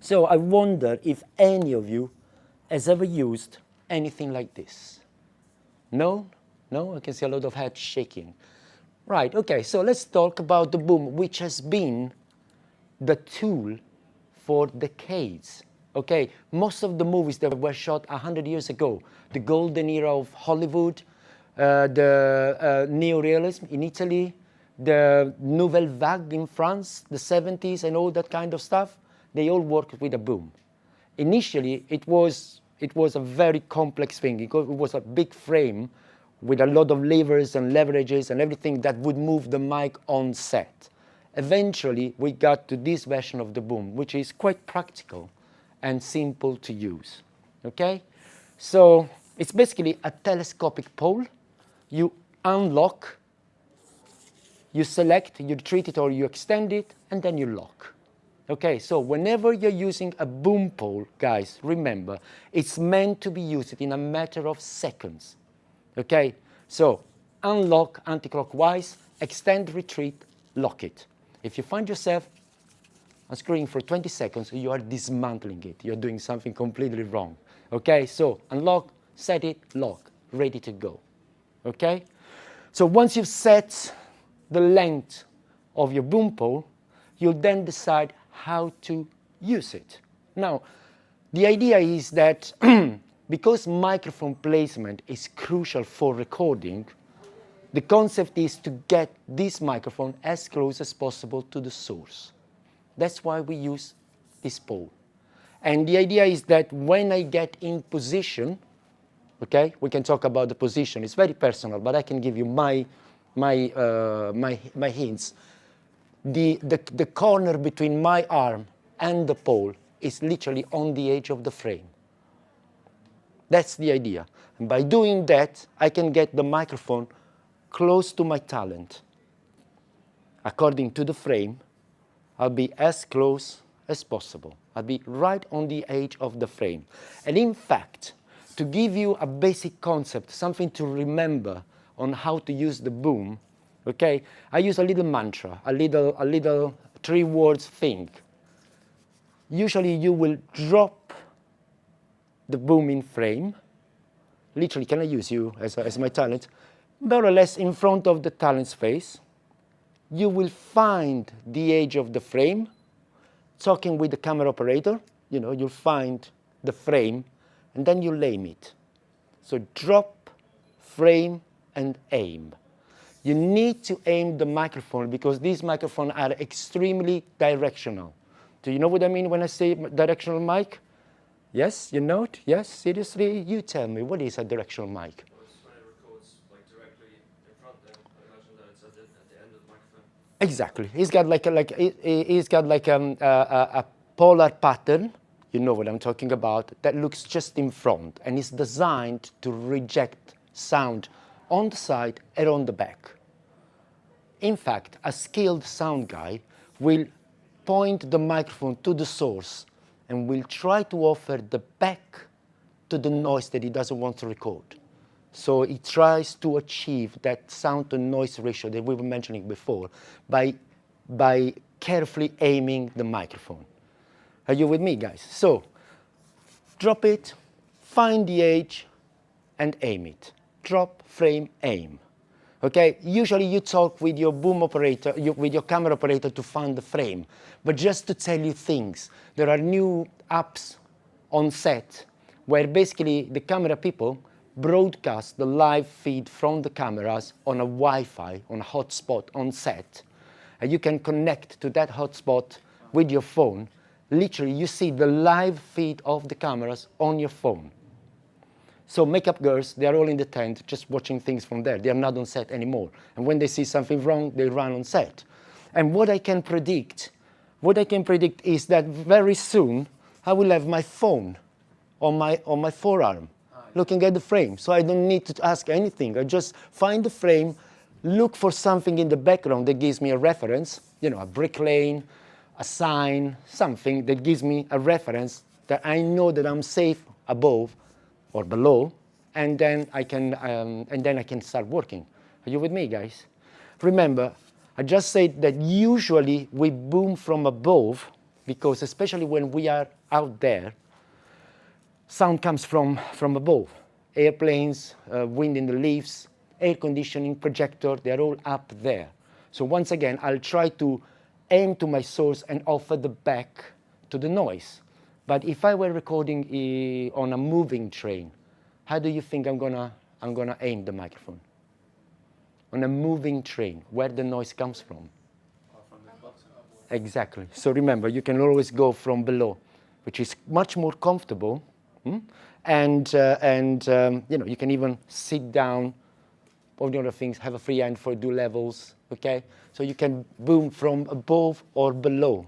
So I wonder if any of you has ever used anything like this. No? No? I can see a lot of heads shaking. Right, okay, so let's talk about the boom, which has been the tool for decades. Okay, most of the movies that were shot 100 years ago, the golden era of Hollywood, the neorealism in Italy, the Nouvelle Vague in France, the 70s and all that kind of stuff, they all worked with a boom. Initially, it was a very complex thing because it was a big frame with a lot of levers and leverages and everything that would move the mic on set. Eventually, we got to this version of the boom, which is quite practical and simple to use, okay? So it's basically a telescopic pole. You unlock, you select, you treat it or you extend it, and then you lock. Okay, so whenever you're using a boom pole, guys, remember, it's meant to be used in a matter of seconds. Okay, so unlock anti-clockwise, extend, retreat, lock it. If you find yourself unscrewing for 20 seconds, you are dismantling it. You're doing something completely wrong. Okay, so unlock, set it, lock, ready to go. Okay, so once you've set the length of your boom pole, you'll then decide how to use it. Now, the idea is that because microphone placement is crucial for recording, the concept is to get this microphone as close as possible to the source. That's why we use this pole. And the idea is that when I get in position, okay, we can talk about the position. It's very personal, but I can give you my hints. The corner between my arm and the pole is literally on the edge of the frame. That's the idea. And by doing that, I can get the microphone close to my talent. According to the frame, I'll be as close as possible. I'll be right on the edge of the frame. And in fact, to give you a basic concept, something to remember on how to use the boom, okay, I use a little mantra, a little 3 words thing. Usually you will drop the boom in frame. Literally, can I use you as my talent? More or less in front of the talent's face. You will find the edge of the frame. Talking with the camera operator, you know, you'll find the frame, and then you aim it. So drop, frame, and aim. You need to aim the microphone because these microphones are extremely directional. Do you know what I mean when I say directional mic? Yes, you know it? Yes, seriously? You tell me, what is a directional mic? When it records like directly in front, then I imagine that it's at the end of the microphone. Exactly. He's got like a polar pattern, you know what I'm talking about, that looks just in front and is designed to reject sound on the side and on the back. In fact, a skilled sound guy will point the microphone to the source and will try to offer the back to the noise that he doesn't want to record. So he tries to achieve that sound to noise ratio that we were mentioning before by carefully aiming the microphone. Are you with me, guys? So drop it, find the edge, and aim it. Drop, frame, aim. Okay, usually you talk with your boom operator, with your camera operator to find the frame. But just to tell you things, there are new apps on set where basically the camera people broadcast the live feed from the cameras on a Wi-Fi, on a hotspot on set. And you can connect to that hotspot with your phone. Literally, you see the live feed of the cameras on your phone. So makeup girls, they are all in the tent just watching things from there. They are not on set anymore. And when they see something wrong, they run on set. And what I can predict is that very soon I will have my phone on my forearm, looking at the frame. So I don't need to ask anything. I just find the frame, look for something in the background that gives me a reference, you know, a brick lane, a sign, something that gives me a reference that I know that I'm safe above or below, and then I can start working. Are you with me, guys? Remember, I just said that usually we boom from above, because especially when we are out there, sound comes from above. Airplanes, wind in the leaves, air conditioning, projector, they're all up there. So once again, I'll try to aim to my source and offer the back to the noise. But if I were recording on a moving train, how do you think I'm gonna aim the microphone? On a moving train, where the noise comes from? From the bottom upwards. Exactly. So remember, you can always go from below, which is much more comfortable. And you know, you can even sit down, all the other things, have a free hand for do levels, okay? So you can boom from above or below.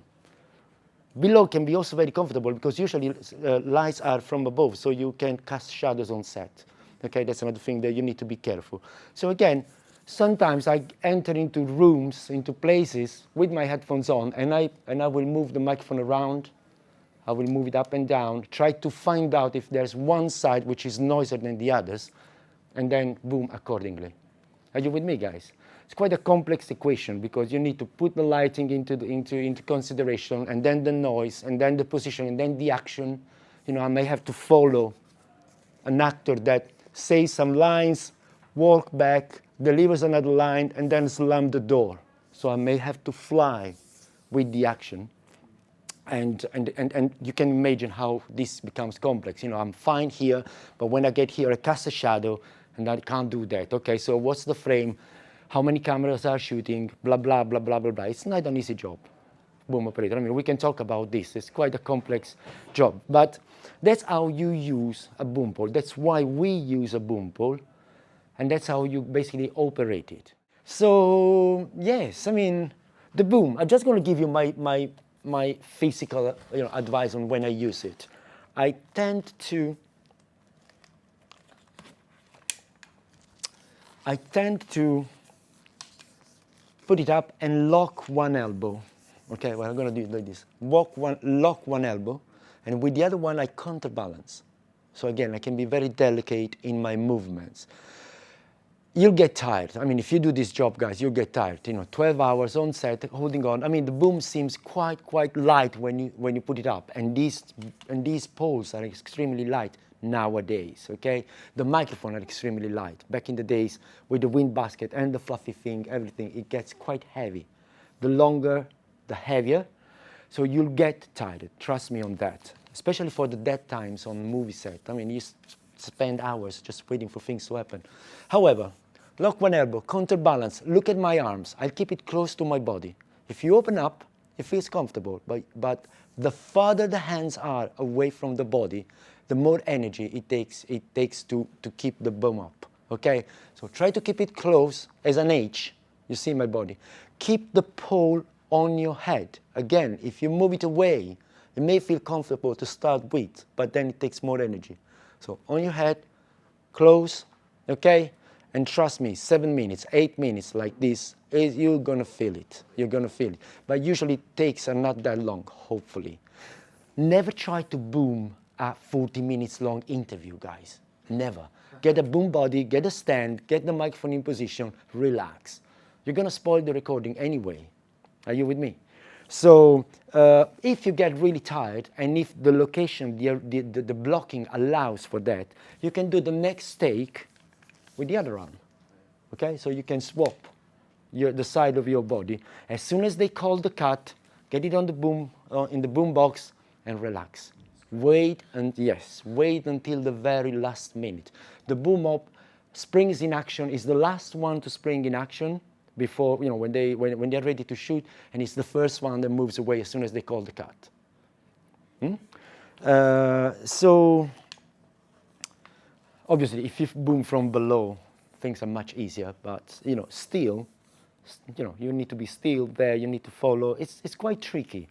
Below can be also very comfortable because usually lights are from above, so you can cast shadows on set. Okay, that's another thing that you need to be careful. So again, sometimes I enter into rooms, into places with my headphones on, and I will move the microphone around. I will move it up and down, try to find out if there's one side which is noisier than the others, and then boom accordingly. Are you with me, guys? It's quite a complex equation because you need to put the lighting into consideration, and then the noise, and then the position, and then the action. You know, I may have to follow an actor that says some lines, walk back, delivers another line, and then slam the door. So I may have to fly with the action. And you can imagine how this becomes complex. You know, I'm fine here, but when I get here, I cast a shadow, and I can't do that. Okay, so what's the frame? How many cameras are shooting? Blah, blah, blah, blah, blah, blah. It's not an easy job, boom operator. I mean, we can talk about this. It's quite a complex job. But that's how you use a boom pole. That's why we use a boom pole. And that's how you basically operate it. So, yes, I mean, the boom. I'm just going to give you my physical advice on when I use it. I tend to put it up and lock one elbow. Okay, well, I'm going to do it like this. Lock one elbow, and with the other one I counterbalance. So again, I can be very delicate in my movements. You'll get tired. I mean, if you do this job, guys, you'll get tired. You know, 12 hours on set, holding on. I mean, the boom seems quite light when you put it up, and these poles are extremely light nowadays. Okay, the microphone are extremely light. Back in the days, with the wind basket and the fluffy thing, everything, it gets quite heavy. The longer, the heavier. So you'll get tired. Trust me on that. Especially for the dead times on movie set. I mean, you spend hours just waiting for things to happen. However, lock one elbow, counterbalance, look at my arms. I'll keep it close to my body. If you open up, it feels comfortable, but the farther the hands are away from the body, the more energy it takes to keep the boom up, okay? So try to keep it close as an H. You see my body. Keep the pole on your head. Again, if you move it away, it may feel comfortable to start with, but then it takes more energy. So on your head, close, okay? And trust me, 7 minutes, 8 minutes like this, you're gonna feel it. You're gonna feel it. But usually it takes not that long, hopefully. Never try to boom a 40 minutes long interview, guys. Never. Get a boom body, get a stand, get the microphone in position, relax. You're gonna spoil the recording anyway. Are you with me? So if you get really tired, and if the location, the blocking allows for that, you can do the next take with the other arm. Okay, so you can swap the side of your body. As soon as they call the cut, get it on the boom, in the boom box, and relax. Wait until the very last minute. The boom up springs in action, is the last one to spring in action before, when they're ready to shoot, and it's the first one that moves away as soon as they call the cut. So obviously, if you boom from below, things are much easier. But still, you need to be still there. You need to follow. It's quite tricky.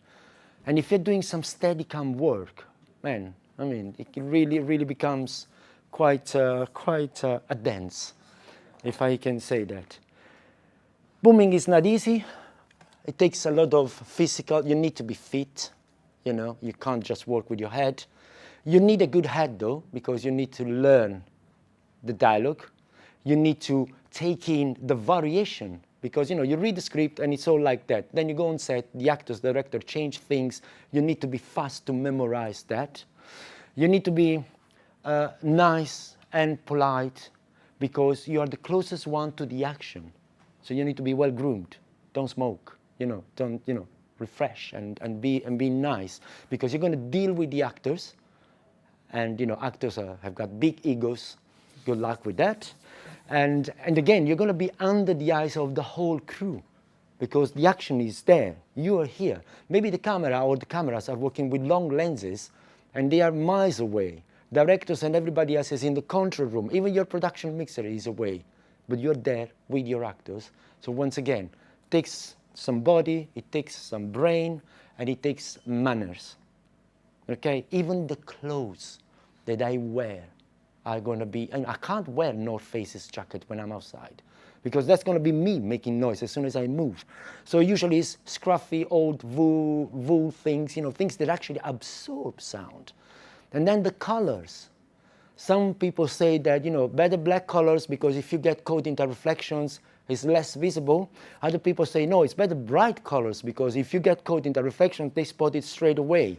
And if you're doing some Steadicam work, man, I mean, it really becomes quite a dance, if I can say that. Booming is not easy. It takes a lot of physical. You need to be fit. You can't just work with your head. You need a good head though, because you need to learn the dialogue. You need to take in the variation because, you read the script and it's all like that. Then you go on set, the actors, director change things. You need to be fast to memorize that. You need to be nice and polite because you are the closest one to the action. So you need to be well groomed. Don't smoke, don't, refresh and be nice because you're going to deal with the actors. And, actors have got big egos. Good luck with that. And again, you're going to be under the eyes of the whole crew because the action is there. You are here. Maybe the camera or the cameras are working with long lenses and they are miles away. Directors and everybody else is in the control room. Even your production mixer is away. But you're there with your actors. So once again, it takes some body, it takes some brain, and it takes manners. Okay? Even the clothes that I wear are going to be, and I can't wear North Face's jacket when I'm outside because that's going to be me making noise as soon as I move. So usually it's scruffy, old wool things, things that actually absorb sound. And then the colors. Some people say that, better black colors because if you get caught into reflections, it's less visible. Other people say, no, it's better bright colors because if you get caught into reflections, they spot it straight away.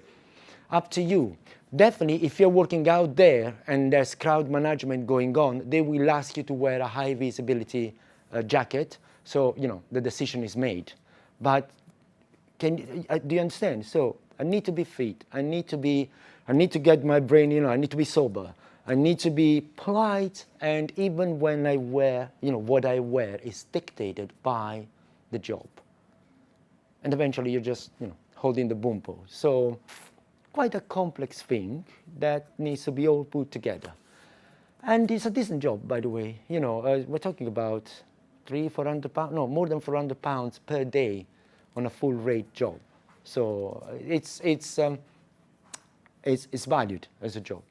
Up to you. Definitely, if you're working out there and there's crowd management going on, they will ask you to wear a high visibility jacket. So, the decision is made. But do you understand? So I need to be fit. I need to get my brain, I need to be sober. I need to be polite. And even when I wear, what I wear is dictated by the job. And eventually you're just, holding the boom pose. So quite a complex thing that needs to be all put together. And it's a decent job, by the way. We're talking about £400, no, more than £400 per day on a full rate job. So it's valued as a job.